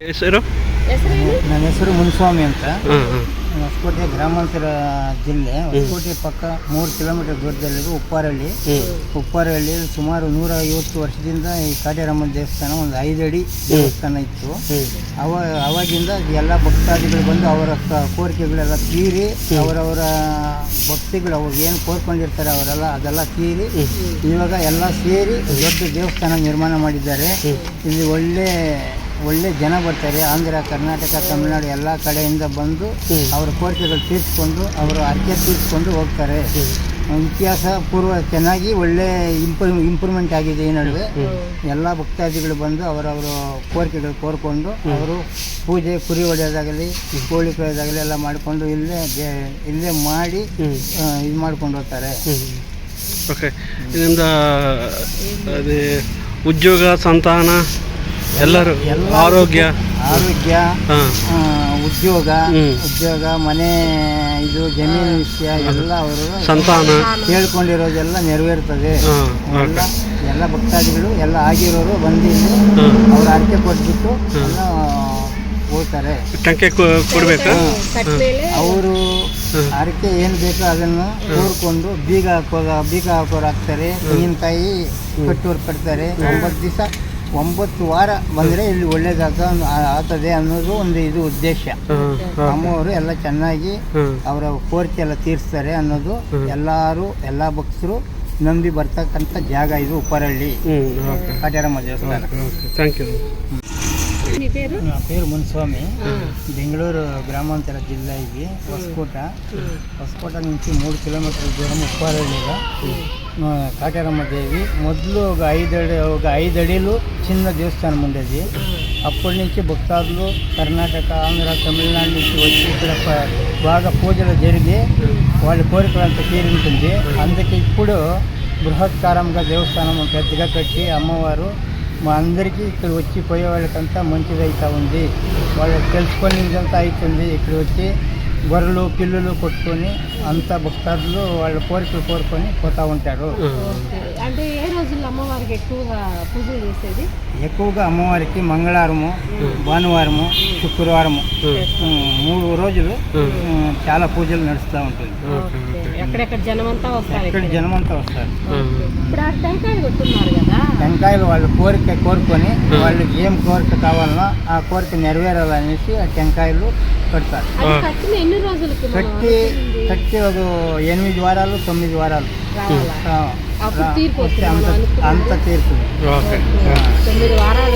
ಹೆಸರು? ನನ್ನ ಹೆಸರು ಮುನಿಸ್ವಾಮಿ ಅಂತ. ಹೊಸಕೋಟೆ ಗ್ರಾಮಾಂತರ ಜಿಲ್ಲೆ. ಹೊಸಕೋಟೆ ಪಕ್ಕ 3 ಕಿಲೋಮೀಟರ್ ದೂರದಲ್ಲಿರುವ ಉಪ್ಪಾರಹಳ್ಳಿ ಸುಮಾರು 150 ವರ್ಷದಿಂದ ಈ ಕಾಟೇರಮ್ಮನ ದೇವಸ್ಥಾನ ಒಂದು 5 ಅಡಿ ದೇವಸ್ಥಾನ ಇತ್ತು. ಅವಾಗಿಂದ ಎಲ್ಲ ಭಕ್ತಾದಿಗಳು ಬಂದು ಅವರ ಕೋರಿಕೆಗಳೆಲ್ಲ ತೀರಿ ಅವರವರ ಭಕ್ತಿಗಳು ಅವ್ರಿಗೆ ಏನು ಕೋರ್ಕೊಂಡಿರ್ತಾರೆ ಅವರೆಲ್ಲ ಅದೆಲ್ಲ ತೀರಿ ಇವಾಗ ಎಲ್ಲ ಸೇರಿ ದೊಡ್ಡ ದೇವಸ್ಥಾನ ನಿರ್ಮಾಣ ಮಾಡಿದ್ದಾರೆ. ಇಲ್ಲಿ ಒಳ್ಳೆ ಜನ ಬರ್ತಾರೆ. ಆಂಧ್ರ, ಕರ್ನಾಟಕ, ತಮಿಳುನಾಡು ಎಲ್ಲ ಕಡೆಯಿಂದ ಬಂದು ಅವರ ಕೋರಿಕೆಗಳು ತೀರಿಸ್ಕೊಂಡು ಅವರ ಅರ್ಕೆ ತೀರಿಸ್ಕೊಂಡು ಹೋಗ್ತಾರೆ. ಇತಿಹಾಸ ಪೂರ್ವ ಚೆನ್ನಾಗಿ ಒಳ್ಳೆ ಇಂಪ್ರೂವ್ಮೆಂಟ್ ಆಗಿದೆ. ಈ ನಡುವೆ ಎಲ್ಲ ಭಕ್ತಾದಿಗಳು ಬಂದು ಅವರವರು ಕೋರಿಕೆಗಳು ಕೋರ್ಕೊಂಡು ಅವರು ಪೂಜೆ ಕುರಿ ಹೊಡೆಯೋದಾಗಲಿ ಕೋಳಿ ಕೊಯ್ಯೋದಾಗಲಿ ಎಲ್ಲ ಮಾಡಿಕೊಂಡು ಇಲ್ಲೇ ಮಾಡಿ ಇದು ಮಾಡ್ಕೊಂಡು ಹೋಗ್ತಾರೆ. ಓಕೆ, ಇದರಿಂದ ಅದೇ ಉದ್ಯೋಗ, ಸಂತಾನ ಎಲ್ಲರೂ ಆರೋಗ್ಯ ಉದ್ಯೋಗ ಮನೆ ಇದು ಜಮೀನು ವಿಷಯ ಎಲ್ಲ ಅವರು ಸಂತಾನ ಕೇಳ್ಕೊಂಡಿರೋದೆಲ್ಲ ನೆರವೇರ್ತದೆ. ಎಲ್ಲ ಭಕ್ತಾದಿಗಳು ಎಲ್ಲ ಆಗಿರೋರು ಬಂದು ಅವ್ರ ಅರ್ಕೆ ಕೊಟ್ಬಿಟ್ಟು ಎಲ್ಲ ಹೋಗ್ತಾರೆ. ಟಂಕೆ ಕೊಡ್ಬೇಕು. ಅವರು ಅರಕೆ ಏನು ಬೇಕೋ ಅದನ್ನು ಕೋರ್ಕೊಂಡು ಬೀಗ ಹಾಕೋರು ಹಾಕ್ತಾರೆ. ತೆಂಗಿನಕಾಯಿ ಕಟ್ಟೋರು ಕಟ್ತಾರೆ. 9 ವಾರ ಬಂದರೆ ಇಲ್ಲಿ ಒಳ್ಳೇದಾಗ್ತದೆ ಅನ್ನೋದು ಒಂದು ಇದು ಉದ್ದೇಶ. ಅಮ್ಮವರು ಎಲ್ಲ ಚೆನ್ನಾಗಿ ಅವರ ಕೋರಿಕೆ ಎಲ್ಲ ತೀರಿಸ್ತಾರೆ ಅನ್ನೋದು ಎಲ್ಲ ಭಕ್ತರು ನಂಬಿ ಬರ್ತಕ್ಕಂಥ ಜಾಗ ಇದು ಉಪ್ಪಾರಹಳ್ಳಿ ಕಾಟೇರಮ್ಮ ದೇವಸ್ಥಾನ. Thank you. పేరు మునిస్వామి. బెంగళూరు గ్రామాంతర జిల్లా ఇది. ಹೊಸಕೋಟ నుంచి 3 కిలోమీటర్ల దూరం ఉప్పారహಳ್ಳಿగా కాటేరమ్మ దేవి. మొదలు ఒక 5 అడుగులు చిన్న దేవస్థానం ఉండేది. అప్పటి నుంచి భక్తాదులు కర్ణాటక, ఆంధ్ర, తమిళనాడు నుంచి వచ్చి ఇక్కడ బాగా పూజలు జరిగి వాళ్ళ కోరికలంతా తీరుంటుంది. అందుకే ఇప్పుడు బృహత్కారంగా దేవస్థానం పెద్దగా కట్టి అమ్మవారు మా అందరికీ ఇక్కడ వచ్చి పోయే వాళ్ళకంతా మంచిదైతా ఉంది. వాళ్ళు తెలుసుకునేదంతా అవుతుంది. ఇక్కడ వచ్చి గొర్రెలు పిల్లులు కొట్టుకొని అంతా భక్తాదులు వాళ్ళ కోరికలు కోరుకొని పోతూ ఉంటారు. అంటే ఏ రోజుల్లో అమ్మవారికి ఎక్కువగా పూజలు చేసేది? ఎక్కువగా అమ్మవారికి మంగళవారము, భానువారము, శుక్రవారము 3 రోజులు చాలా పూజలు నడుస్తూ ఉంటుంది. ఎక్కడెక్కడ జనమంతా వస్తారు. ఇప్పుడు టెంకాయలు కొట్టున్నారు కదా, టెంకాయలు వాళ్ళ కోరిక కోరుకొని వాళ్ళకి ఏం కోరిక కావాలనో ఆ కోరిక నెరవేరాలనేసి ఆ టెంకాయలు కడతారు. ఎన్ని రోజులకి కట్టి ఒక 8 వారాలు 9 వారాలు అంత తీరుతుంది.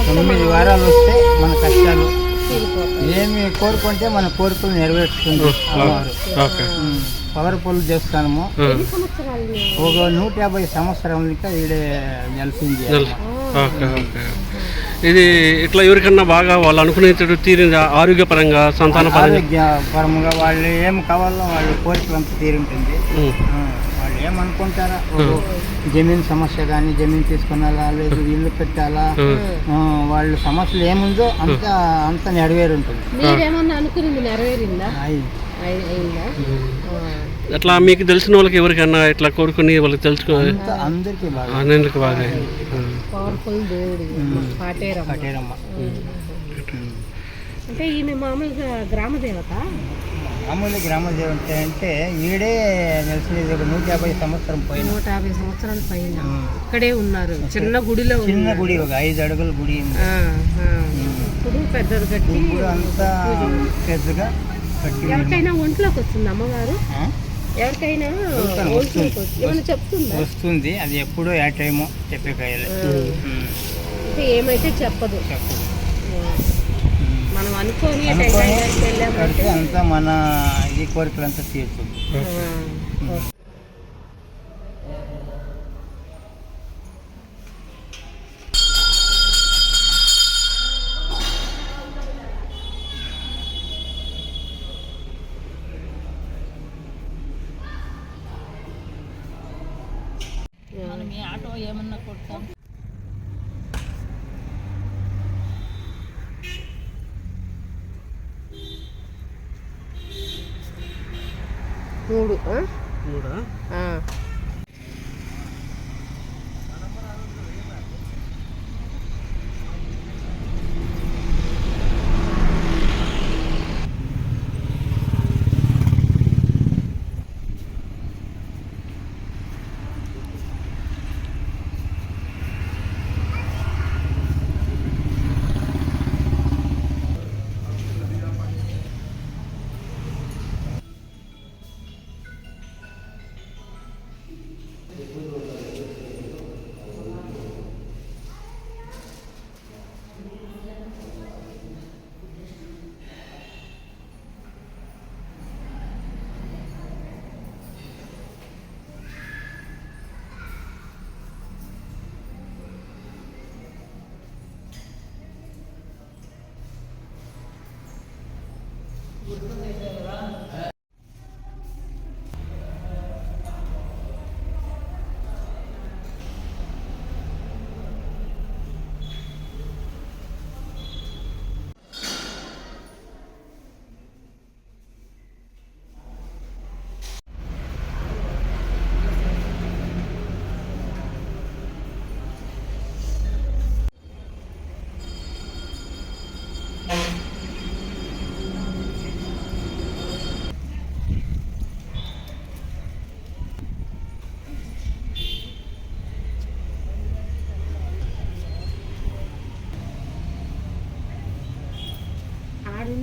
9 వారాలు వస్తే మన కష్టాలు ఏమి కోరుకుంటే మన కోరికలు నెరవేరుస్తుంది అమ్మవారు. పవర్ఫుల్ దేవస్థానము. ఒక 150 సంవత్సరాలకి ఈడే నెలసింది. ఇది ఇట్లా ఎవరికన్నా బాగా వాళ్ళు అనుకునేటట్టు తీరింది ఆరోగ్యపరంగా, ఆరోగ్యపరంగా వాళ్ళు ఏం కావాలో వాళ్ళ కోరికలు అంతా తీరుంటుంది. వాళ్ళు ఏమనుకుంటారా, జమీన్ సమస్య కానీ జమీన్ తీసుకున్నాలా లేదు ఇల్లు పెట్టాలా, వాళ్ళ సమస్యలు ఏముందో అంత నెరవేరుంటుంది. అట్లా మీకు తెలిసిన వాళ్ళకి ఎవరికన్నా ఇట్లా కోరుకుని వాళ్ళకి తెలుసుకోవాలి. అందరికీ బాగా పవర్ఫుల్ దేవుడు కాటేరమ్మ. అంటే ఈమె మామూలుగా గ్రామ దేవత అంటే ఈడే నెలసినది. 150 సంవత్సరం పైన 150 సంవత్సరాల పైన ఇక్కడే ఉన్నారు. చిన్న గుడి, ఒక 5 అడుగుల గుడి. ఇప్పుడు పెద్దది కట్టి అంతా పెద్దగా కట్టి. ఎవరికైనా ఒంట్లోకి వస్తుంది అమ్మవారు? ఎవరికైనా ఏమైనా చెప్తుందా? వస్తుంది. అది ఎప్పుడో ఏ టైమో చెప్పేకాయలే. అంటే ఏమైతే చెప్పదు. మనం అనుకోని అంతా మన ఈ కోరికలంతా తీరుతుంది. ఆటో ఏమన్నా కొడతాం. మూడు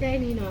ಮುಂದೆ ನೀನು